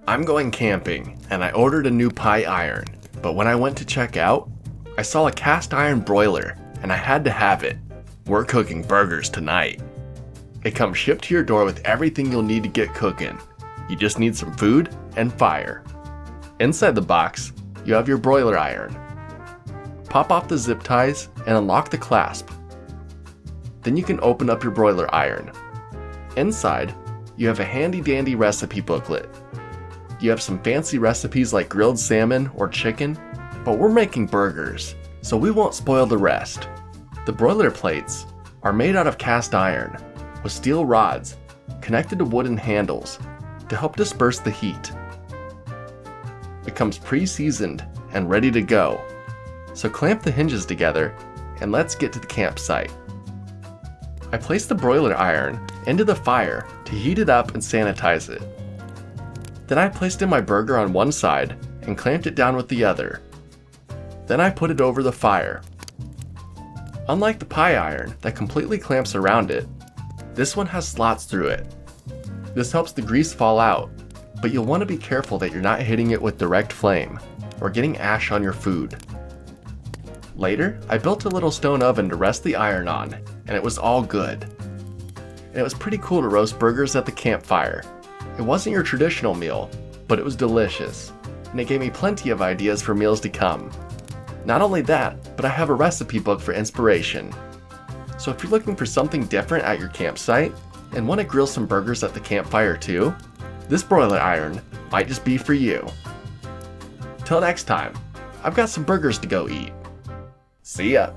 I'm going camping, and I ordered a new pie iron, but when I went to check out, I saw a cast iron broiler, and I had to have it. We're cooking burgers tonight. It comes shipped to your door with everything you'll need to get cooking. You just need some food and fire. Inside the box, you have your broiler iron. Pop off the zip ties and unlock the clasp. Then you can open up your broiler iron. Inside, you have a handy dandy recipe booklet. You have some fancy recipes like grilled salmon or chicken, but we're making burgers, so we won't spoil the rest. The broiler plates are made out of cast iron with steel rods connected to wooden handles to help disperse the heat. It comes pre-seasoned and ready to go, so clamp the hinges together and let's get to the campsite. I placed the broiler iron into the fire to heat it up and sanitize it. Then I placed in my burger on one side and clamped it down with the other. Then I put it over the fire. Unlike the pie iron that completely clamps around it, this one has slots through it. This helps the grease fall out, but you'll want to be careful that you're not hitting it with direct flame or getting ash on your food. Later, I built a little stone oven to rest the iron on, and it was all good. And it was pretty cool to roast burgers at the campfire. It wasn't your traditional meal, but it was delicious, and it gave me plenty of ideas for meals to come. Not only that, but I have a recipe book for inspiration. So if you're looking for something different at your campsite, and want to grill some burgers at the campfire too, this broiler iron might just be for you. Till next time, I've got some burgers to go eat. See ya!